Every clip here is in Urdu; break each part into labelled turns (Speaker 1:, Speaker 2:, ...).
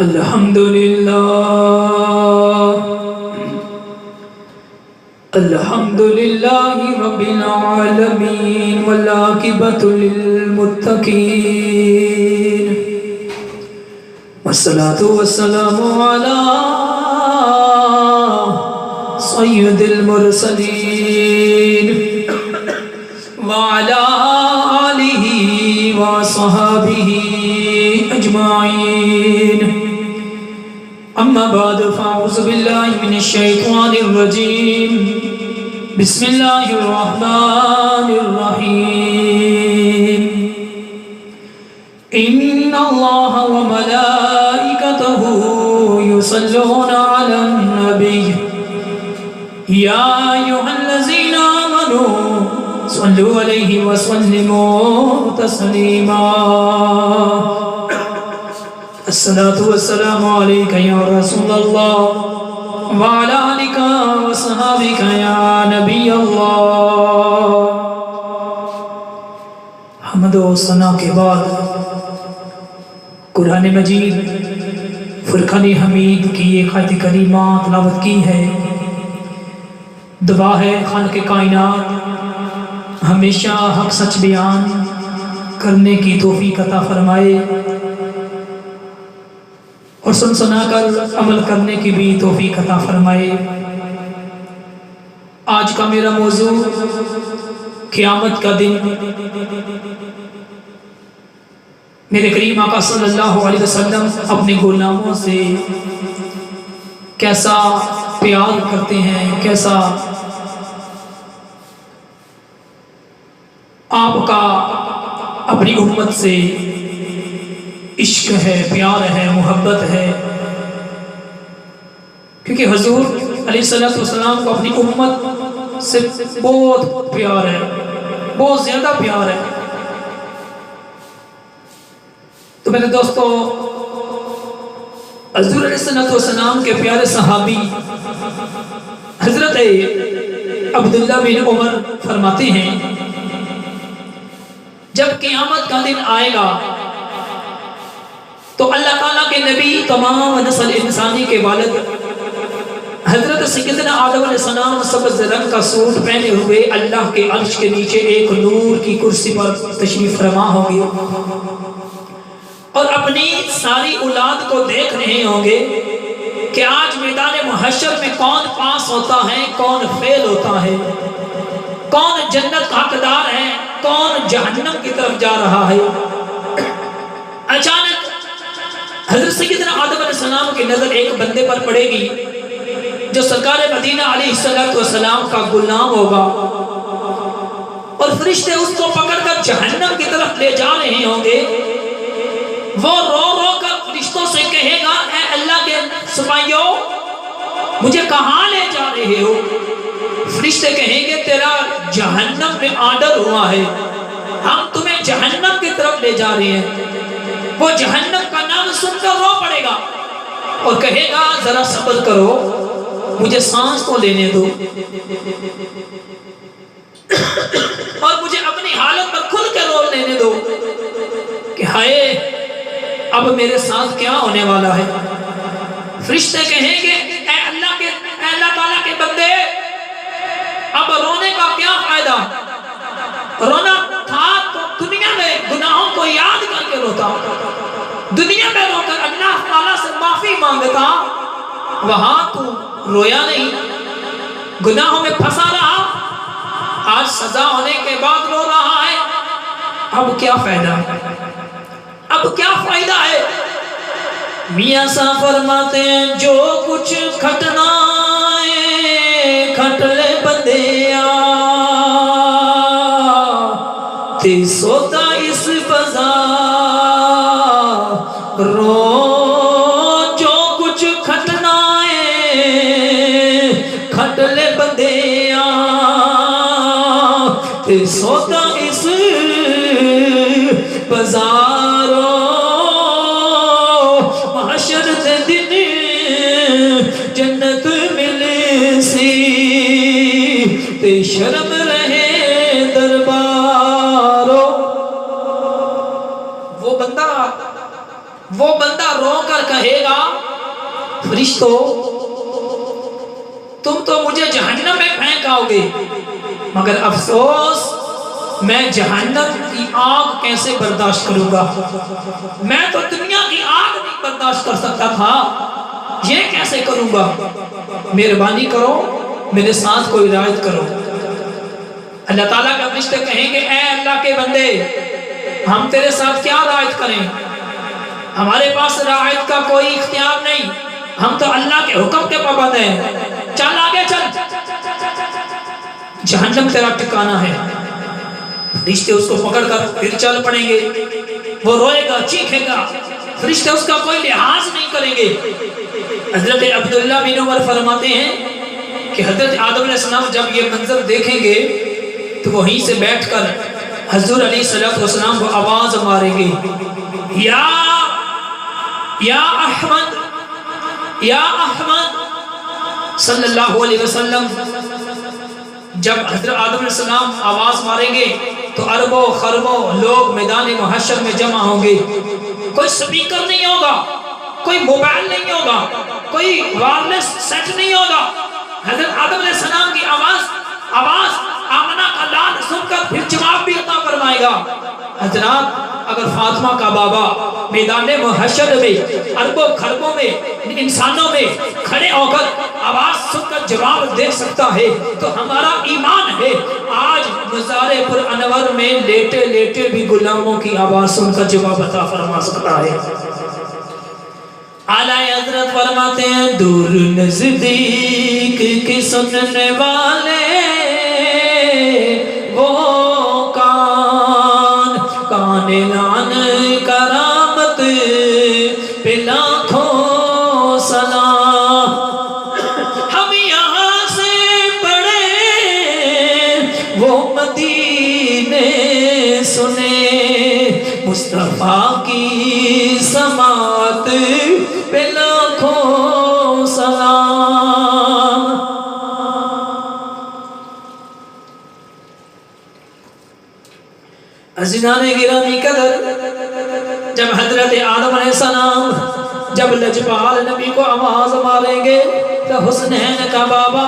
Speaker 1: الحمدللہ رب العالمین والعاقبۃ للمتقین والصلاة والسلام علی سید المرسلین وعلی آلہ وصحابہ اجمعین اما بعد فاعوذ باللہ من الشیطان الرجیم بسم اللہ الرحمن الرحیم ان اللہ وملائکتہ یصلون علی النبی یا ایھا الذین آمنوا صلوا علیہ وسلموا تسلیما الصلاة والسلام علیکہ یا رسول اللہ وعلی آلک وصحابک یا نبی اللہ۔ حمد و ثنا کے بعد قرآن مجید فرقان حمید کی ایک آیت کریمہ تلاوت کی ہے۔ دعا ہے خالق کائنات ہمیشہ حق سچ بیان کرنے کی توفیق عطا فرمائے اور سن سنا کر عمل کرنے کی بھی توفیق عطا فرمائے۔ آج کا میرا موضوع قیامت کا دن۔ میرے کریم آقا صلی اللہ علیہ وسلم اپنے غلاموں سے کیسا پیار کرتے ہیں، کیسا آپ کا اپنی امت سے عشق ہے، پیار ہے، محبت ہے، کیونکہ حضور علیہ السلام کو اپنی امت سے بہت پیار ہے، بہت زیادہ پیار ہے۔ تو میرے دوستو، حضور علیہ السلام کے پیارے صحابی حضرت عبداللہ بن عمر فرماتے ہیں جب قیامت کا دن آئے گا تو اللہ تعالیٰ کے نبی تمام نسل انسانی کے والد حضرت سیدنا آدم علیہ السلام سبز رنگ کا سوٹ پہنے ہوئے اللہ کے عرش کے نیچے ایک نور کی کرسی پر تشریف فرما ہوں گے اور اپنی ساری اولاد کو دیکھ رہے ہوں گے کہ آج میدان محشر میں کون پاس ہوتا ہے، کون فیل ہوتا ہے، کون جنت کا حقدار ہے، کون جہنم کی طرف جا رہا ہے۔ اچانک حضرت سیدنا آدم علیہ السلام کی نظر ایک بندے پر پڑے گی جو سرکار مدینہ علیہ السلام کا غلام ہوگا، اور فرشتے اس کو پکڑ کر جہنم کی طرف لے جا رہے ہوں گے۔ وہ رو رو کر فرشتوں سے کہے گا، اے اللہ کے سپاہیوں مجھے کہاں لے جا رہے ہو؟ فرشتے کہیں گے تیرا جہنم میں آرڈر ہوا ہے، ہم تمہیں جہنم کی طرف لے جا رہے ہیں۔ وہ جہنم کا نام سن کر رو پڑے گا اور کہے گا ذرا صبر کرو، مجھے سانس تو لینے دو اور مجھے اپنی حالت پر کھل کے رو لینے دو کہ ہائے اب میرے ساتھ کیا ہونے والا ہے۔ فرشتے کہیں گے اے اللہ تعالیٰ کے بندے، اب رونے کا کیا فائدہ؟ رونا تھا تو دنیا میں گناہوں کو یاد کر کے روتا، دنیا میں رو کر اللہ تعالیٰ سے معافی مانگتا، وہاں تو رویا نہیں، گناہوں میں پھنسا رہا، آج سزا ہونے کے بعد رو رہا ہے۔ اب کیا فائدہ ہے؟ اب کیا فائدہ ہے؟ میاں صاحب فرماتے ہیں جو کچھ کھٹنا ہے کھٹ لے بندیا، تے سوتا اس بازار رو، جو کچھ کھٹنا ہے کھٹ لے بندیا، تے سوتا اس بازارو، محشر دے دن جنت ملے سی، تے شرم رہے دربارو۔ وہ بندہ رو کر کہے گا فرشتوں تم تو مجھے جہنم میں پھینکاؤ گے، مگر افسوس میں جہنم کی آگ کیسے برداشت کروں گا؟ میں تو دنیا کی آگ نہیں برداشت کر سکتا تھا، یہ کیسے کروں گا؟ مہربانی کرو میرے ساتھ کوئی رعایت کرو۔ اللہ تعالیٰ کا فرشتے کہیں گے اے اللہ کے بندے ہم تیرے ساتھ کیا رعایت کریں؟ ہمارے پاس رعایت کا کوئی اختیار نہیں، ہم تو اللہ کے حکم کے پابند ہیں، چل آگے چل، جہنم تیرا ٹھکانہ ہے۔ فرشتے اس کو پکڑ کر پھر چل پڑیں گے، وہ روئے گا چیخے گا، فرشتے اس کا کوئی لحاظ نہیں کریں گے۔ حضرت عبداللہ بن عمر فرماتے ہیں کہ حضرت آدم علیہ السلام جب یہ منظر دیکھیں گے تو وہیں سے بیٹھ کر حضور علیہ السلام کو آواز ماریں گے، یا احمد یا احمد صلی اللہ علیہ وسلم۔ جب حضرت آدم علیہ السلام آواز ماریں گے تو اربوں خربوں لوگ میدان محشر میں جمع ہوں گے، کوئی سپیکر نہیں ہوگا، کوئی موبائل نہیں ہوگا، کوئی وائرلیس سیٹ نہیں ہوگا، حضرت آدم علیہ السلام کی آواز آمنہ کا لال سن کر پھر جواب بھی عطا فرمائے گا۔ حضرات اگر فاطمہ کا بابا میدان محشر میں اربوں خربوں میں انسانوں میں کھڑے ہو کر آواز سن کر جواب دے سکتا ہے تو ہمارا ایمان ہے آج مزار پر انور میں لیٹے لیٹے بھی غلاموں کی آواز سن کر جواب عطا فرما سکتا ہے۔ اعلیٰ حضرت فرماتے ہیں دور نزدیک کی سننے والے وہ کان لان کرامت پہ لاکھوں سلام، ہم یہاں سے پڑھے وہ مدینے سنے مصطفیٰ کی سماعت پہ لاکھوں سلام۔ عزیزان گرامی قدر جب حضرت آدم علیہ السلام جب لجپال نبی کو آواز ماریں گے تو حسنین کا بابا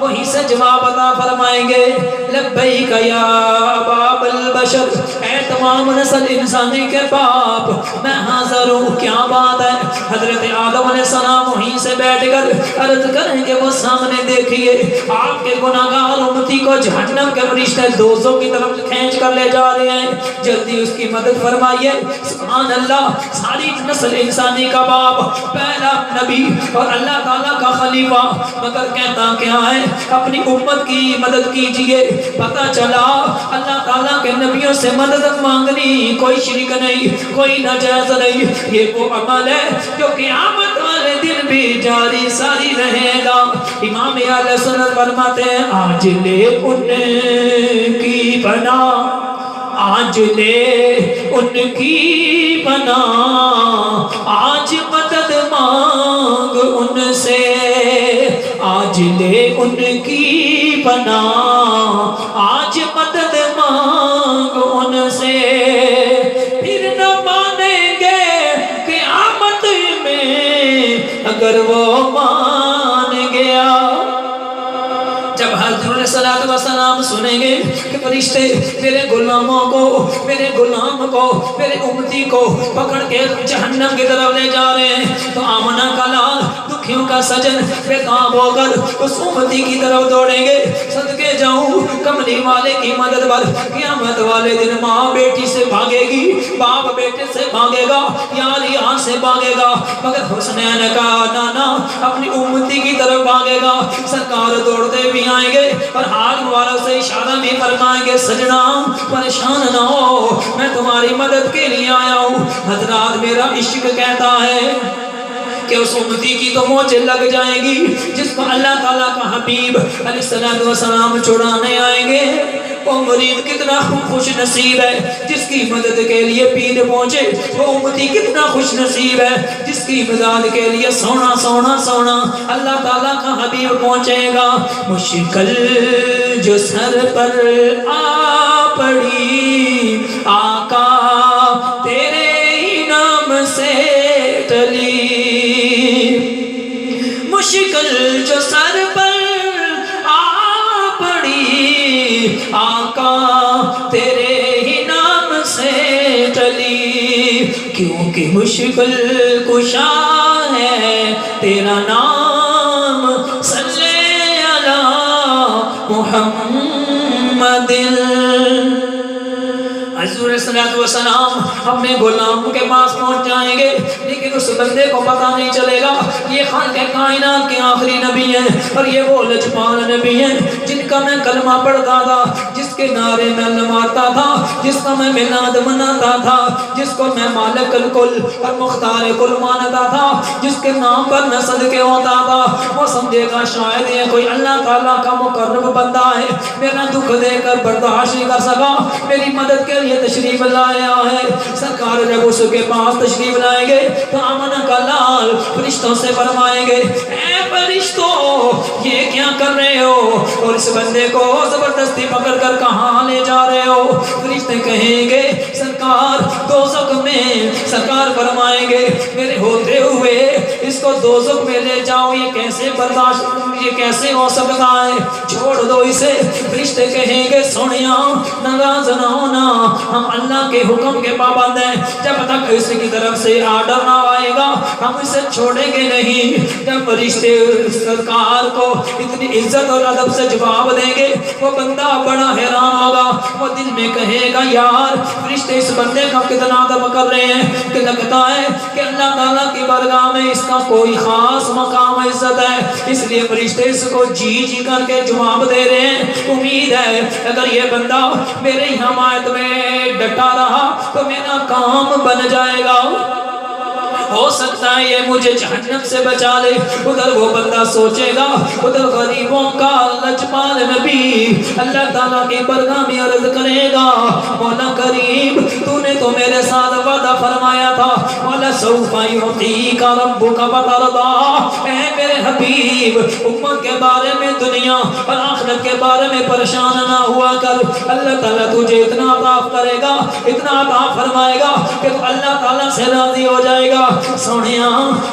Speaker 1: وہیں سے جواب عطا فرمائیں گے لبیک یا ابا البشر، اے تمام نسل انسانی کے باپ میں حاضر ہوں، کیا بات ہے؟ حضرت آدم علیہ السلام وہیں سے بیٹھ کر عرض کریں گے وہ سامنے دیکھیے آپ کے گناہگار امتی کو جہنم کے فرشتے دوزوں کی طرف کھینچ کر لے جا رہے ہیں، جلدی اس کی مدد فرمائیے۔ سبحان اللہ، ساری نسل انسانی کا باپ، پہلا نبی اور اللہ تعالیٰ کا خلیفہ، مگر کہتا کیا ہے اپنی امت کی مدد کیجئے۔ پتہ چلا اللہ تعالیٰ کے نبیوں سے مدد مانگنی کوئی شرک نہیں، کوئی ناجائز نہیں، یہ وہ عمل ہے جو قیامت والے دن بھی جاری ساری رہے گا۔ امام اہل سنت فرماتے ہیں آج لے ان کی پناہ، آج لے ان کی پناہ، آج مدد مانگ ان سے، آج لے ان کی پناہ، آج مدد مانگ ان سے، پھر نہ مانیں گے قیامت میں اگر وہ مان گیا۔ جب حضرت صلی وسلام سنیں گے کہ فرشتے میرے غلاموں کو، میرے غلام کو، میرے امتی کو پکڑ کے جہنم کی طرف لے جا رہے ہیں تو آمنہ کا لال دکھیوں کا سجن بے تاب ہو کر اس امتی کی طرف دوڑیں گے۔ صدقے جاؤں کملی والے کی مدد پر قیامت والے دن ماں بیٹی سے بھاگے گی، باپ بیٹے سے بھاگے گا، یار یہاں سے بھاگے گا، مگر حسنین کا نانا اپنی امتی کی طرف بھاگے گا۔ سرکار دوڑتے بھی آئیں گے اور ہاتھ مبارک سے اشارہ بھی فرمائیں گے سجنا پریشان نہ ہو، میں تمہاری مدد کے لیے آیا ہوں۔ حضرات میرا عشق کہتا ہے کہ اس امتی کی تو موجیں لگ جائیں گی جس کو اللہ تعالیٰ کا حبیب علیہ السلام چھڑانے آئیں گے۔ وہ مرید کتنا خوش نصیب ہے جس کی مدد کے لیے پیر پہنچے، وہ امتی کتنا خوش نصیب ہے جس کی مدد کے لیے سونا سونا سونا اللہ تعالیٰ کا حبیب پہنچے گا۔ مشکل جو سر پر آ پڑی آقا تیرے ہی نام سے آقا تیرے ہی نام سے ٹلی، کیونکہ مشکل کشا ہے تیرا نام، صلی علی محمد۔ حضور صلی اللہ علیہ وسلم اپنے غلام کے پاس پہنچ جائیں گے، لیکن اس بندے کو پتہ نہیں چلے گا یہ خالق کائنات کے آخری نبی ہیں، اور یہ وہ لجپال نبی ہیں جن کا میں کلمہ پڑھتا تھا، جس کے نعرے میں مارتا تھا، جس کا میں میلاد مناتا تھا، جس کو میں مالک الکل اور مختار کل مانتا تھا، جس کے نام پر میں صدقے ہوتا تھا۔ وہ سمجھے گا شاید یہ کوئی اللہ تعالیٰ کا مقرب بندہ ہے، میرا دکھ دے کر برداشت نہیں کر سکا، میری مدد کے لیے تشریف لایا ہے۔ سرکار جب اس کے پاس تشریف لائیں گے تو آمنہ کا لال فرشتوں سے فرمائیں گے، اے فرشتوں یہ کیا کر رہے ہو، اور اس بندے کو زبردستی پکڑ کر کہاں لے جا رہے ہو؟ فرشتے کہیں گے سرکار دوزخ میں۔ سرکار فرمائیں گے میرے ہوتے ہوئے اس کو دوزخ میں لے جاؤ، یہ کیسے برداشت، یہ کیسے ہو سکتا ہے، چھوڑ دو اسے۔ فرشتے کہیں گے سونیا ناراض نہ ہونا، ہم اللہ کے حکم کے پابند ہیں، جب تک اس کی طرف سے آرڈر نہ آئے گا ہم اسے چھوڑیں گے نہیں۔ جب فرشتے سرکار کو اتنی عزت اور ادب سے جواب دیں گے وہ بندہ بڑا حیران ہوگا، وہ دل میں کہے گا یار فرشتے اس بندے کا کتنا ادب کر رہے ہیں کہ لگتا ہے کہ اللہ تعالیٰ کی بارگاہ میں اس کا کوئی خاص مقام عزت ہے، اس لیے فرشتے اس کو جی جی کر کے جواب دے رہے ہیں۔ امید ہے اگر یہ بندہ میرے حمایت میں ڈٹا رہا تو میرا کام بن جائے گا، ہو سکتا ہے یہ مجھے جہنم سے بچا لے۔ ادھر وہ بندہ سوچے گا، ادھر غریبوں کا لجپال نبی اللہ تعالیٰ کی بارگاہ میں عرض کرے گا، مولا کریم تو نے تو میرے ساتھ وعدہ فرمایا تھا، مولا سوف یعطیک ربک فترضی، اے میرے حبیب امت کے بارے میں دنیا اور آخرت کے بارے میں پریشان نہ ہوا کر، اللہ تعالیٰ تجھے اتنا عطا کرے گا، اتنا عطا فرمائے گا کہ تو اللہ تعالیٰ سے راضی ہو جائے گا۔ سونیا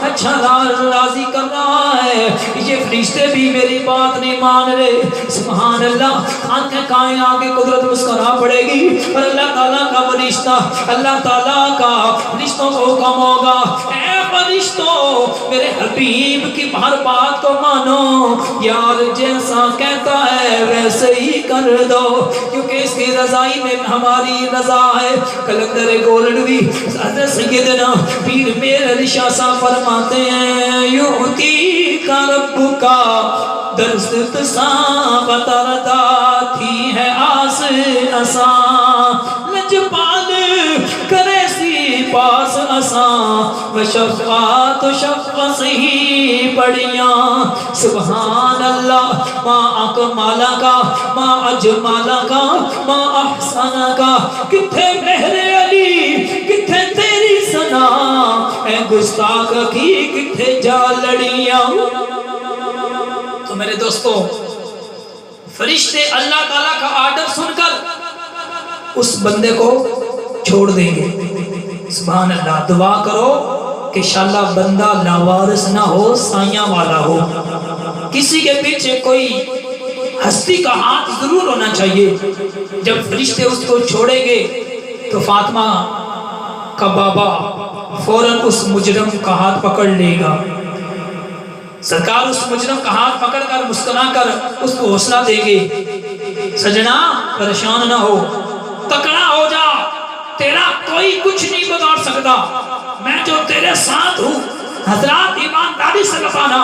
Speaker 1: اچھا راضی کر رہا ہے، یہ فرشتے بھی میری بات نہیں مان رہے۔ سبحان اللہ، آنکھیں کائنات کی قدرت مسکرا پڑے گی اور اللہ تعالیٰ کا فرشتہ، اللہ تعالیٰ کا فرشتوں کو حکم ہوگا، اے فرشتوں میرے حبیب کی ہر بات کو مانو، یار جیسا کہتا ہے ویسے ہی کر دو، کیونکہ اس کی رضائی میں ہماری رضا ہے۔ کلندر گولڈوی حضرت سیدنا پیر میرے علی شاہ صاحب فرماتے ہیں، یعطیک ربک درست سا بتردا تھی ہے آس اساں، لجپال کرے سی پاس اساں، وشفقات شفقت ہی بڑیاں۔ سبحان اللہ، ما اکمالا کا، ما اجمالا کا، ما احسانا کا، کتھے مہر علی کتھے تیری سنا، اے گستاخ کی کتھے جا لڑیاں۔ تو میرے دوستو فرشتے اللہ تعالیٰ کا آرڈر سن کر اس بندے کو چھوڑ دیں گے۔ سبحان اللہ، دعا کرو کہ انشاءاللہ بندہ لاوارث نہ ہو، سائیاں والا ہو، کسی کے پیچھے کوئی ہستی کا ہاتھ ضرور ہونا چاہیے۔ جب فرشتے اس کو چھوڑیں گے تو فاطمہ کا بابا فوراً اس مجرم کا ہاتھ پکڑ لے گا۔ سرکار اس مجرم کا ہاتھ پکڑ کر مسکرا کر اس کو حوصلہ دیں گے، سجنا پریشان نہ ہو، تکڑا ہو جا، تیرا کوئی کچھ نہیں بگاڑ سکتا، میں جو تیرے ساتھ ہوں۔ حضرات ایمانداری سے بتانا،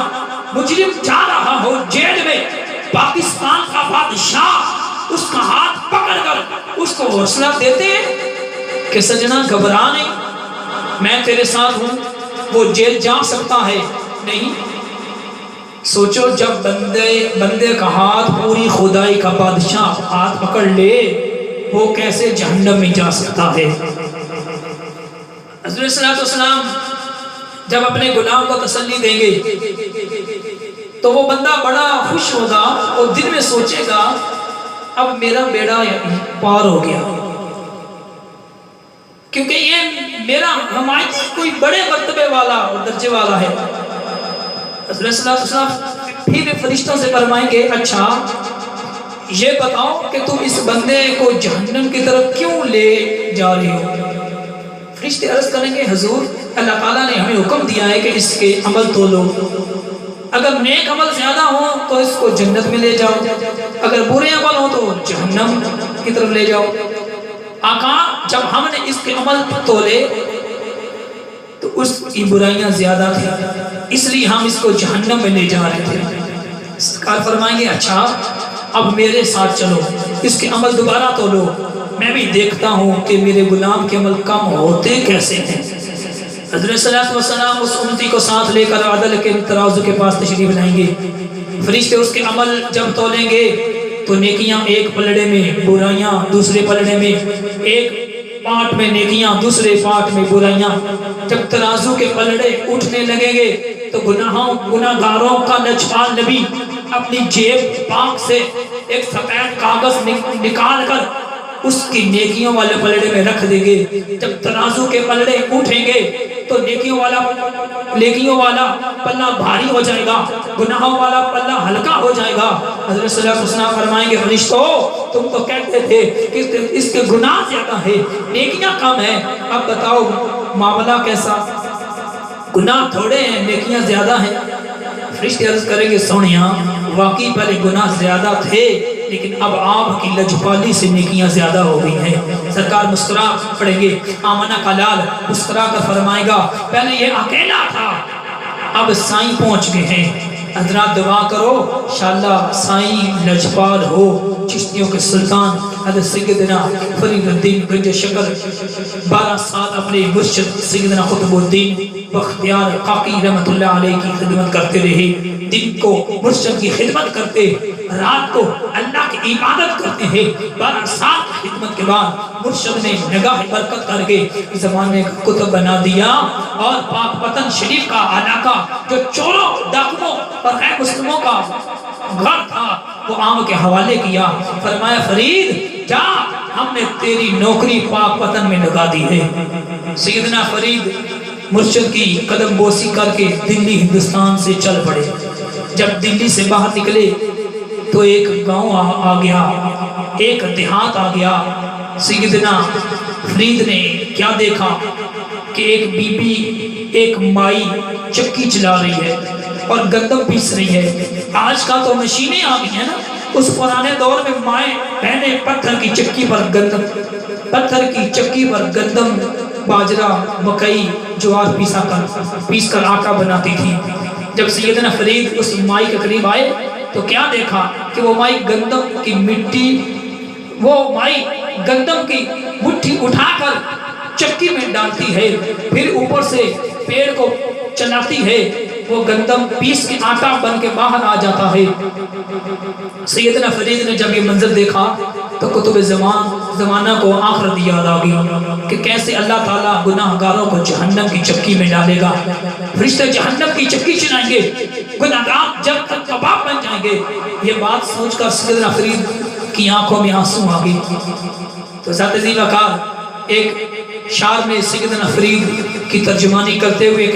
Speaker 1: مجرم جا رہا ہو جیل میں، پاکستان کا بادشاہ اس کا ہاتھ پکڑ کر اس کو حوصلہ دیتے کہ سجنا گھبرا نہیں، میں تیرے ساتھ ہوں، وہ جیل جا سکتا ہے نہیں۔ سوچو جب بندے کا ہاتھ پوری خدائی کا بادشاہ ہاتھ پکڑ لے، وہ کیسے جہنم میں جا سکتا ہے۔ حضرت صلی اللہ علیہ وسلم جب اپنے غلام کو تسلی دیں گے تو وہ بندہ بڑا خوش ہوگا اور دل میں سوچے گا اب میرا بیڑا پار ہو گیا، کیونکہ یہ میرا حمایتی کوئی بڑے مرتبے والا اور درجے والا ہے۔ حضرت صلی اللہ علیہ وسلم پھر فرشتوں سے فرمائیں گے اچھا یہ بتاؤ کہ تم اس بندے کو جہنم کی طرف کیوں لے جا رہے ہو؟ فرشتے عرض کریں گے حضور اللہ تعالیٰ نے ہمیں حکم دیا ہے کہ اس کے عمل تولو، اگر نیک عمل زیادہ ہو تو اس کو جنت میں لے جاؤ، اگر برے عمل ہو تو جہنم کی طرف لے جاؤ۔ آقا جب ہم نے اس کے عمل تولے تو اس کی برائیاں زیادہ تھیں، اس لیے ہم اس کو جہنم میں لے جا رہے تھے۔ سرکار فرمائیں گے اچھا اب میرے ساتھ چلو، اس کے عمل دوبارہ تولو، میں بھی دیکھتا ہوں کہ میرے غلام کے عمل کم ہوتے کیسے ہیں۔ حضرت صلی اللہ علیہ وسلم اس امتی کو ساتھ لے کر عدل کے ترازو کے پاس تشریف لائیں گے۔ فرشتے اس کے عمل جب تولیں گے تو نیکیاں ایک پلڑے میں، برائیاں دوسرے پلڑے میں، ایک پارٹ میں نیکیاں دوسرے پارٹ میں برائیاں۔ جب ترازو کے پلڑے اٹھنے لگیں گے تو گناہگاروں کا لجپال نبی اپنی جیب پاک سے ایک سفید کاغذ نکال کر اس کی نیکیوں والے پلڑے میں رکھ دیں گے۔ جب ترازو کے پلڑے اٹھیں گے تو نیکیوں والا پلہ بھاری ہو جائے گا، گناہوں والا پلہ ہلکا ہو جائے گا۔ حضرت صلی اللہ علیہ وسلم فرمائیں گے فرشتوں تم تو کہتے تھے کہ اس کے گناہ زیادہ ہے نیکیاں کم ہیں، اب بتاؤ معاملہ کیسا؟ گناہ تھوڑے ہیں نیکیاں زیادہ ہیں۔ فرشتے عرض کریں گے سونیاں واقعی پہلے گناہ زیادہ تھے لیکن اب آپ کی لجپالی سے نیکیاں زیادہ ہو گئی ہیں۔ سرکار مسکرا پڑیں گے، آمنہ کا لال مسکرا کر فرمائے گا پہلے یہ اکیلا تھا اب سائیں پہنچ گئے ہیں، حضرات دعا کرو انشاءاللہ سائیں لجپال ہو۔ چشتیوں کے سلطان حضرت سیدنا فرید الدین گنج شکر 12 سال اپنے مرشد سیدنا قطب الدین بختیار قاقی رحمت اللہ علیہ کی خدمت کرتے رہے، دن کو مرشد کی خدمت کرتے، رات کو اللہ کی عبادت کرتے ہیں۔ 12 سال کی خدمت کے بعد مرشد نے نگاہ برکت کر کے زمانے کا کتب بنا دیا اور پاک وطن شریف کا علاقہ جو چوروں ڈاکوؤں اور غیر مسلموں کا گھر تھا وہ عام کے حوالے کیا۔ فرمایا فرید جا ہم نے تیری نوکری پاک وطن میں لگا دی ہے۔ سیدنا فرید مرشد کی قدم بوسی کر کے دلی ہندوستان سے چل پڑے۔ جب دلی سے باہر نکلے تو ایک گاؤں آ گیا، ایک دیہات آ گیا۔ سیدنا فرید نے کیا دیکھا کہ ایک بی بی ایک مائی چکی چلا رہی ہے اور گندم پیس رہی ہے۔ آج کا تو مشینیں آ گئی ہیں نا، اس پرانے دور میں مائیں بہنیں پتھر کی چکی پر گندم باجرہ مکئی جوار پیس کر آٹا بناتی تھی۔ جب سیدنا فرید اس مائی کے قریب آئے تو کیا دیکھا کہ وہ مائی گندم کی مٹھی اٹھا کر چکی میں ڈالتی ہے، پھر اوپر سے پیڑ کو چلاتی ہے، وہ گندم پیس کے آٹا بن کے باہر آ جاتا ہے۔ سیدنا فرید نے جب یہ منظر دیکھا تو قطب زمانہ کو آخرت یاد آ گئی کہ کیسے اللہ تعالیٰ گناہگاروں کو جہنم کی چکی میں ڈالے گا۔ فرشتے جہنم کی چکی چلائیں گے، گناہگار جب تک کباب بن جائیں گے۔ یہ بات سوچ کر سیدنا فرید کی آنکھوں میں آنسو آ گئی۔ تو ذات عظیم وقار ایک شعر میں سیدنا فرید کی ترجمانی کرتے ہوئے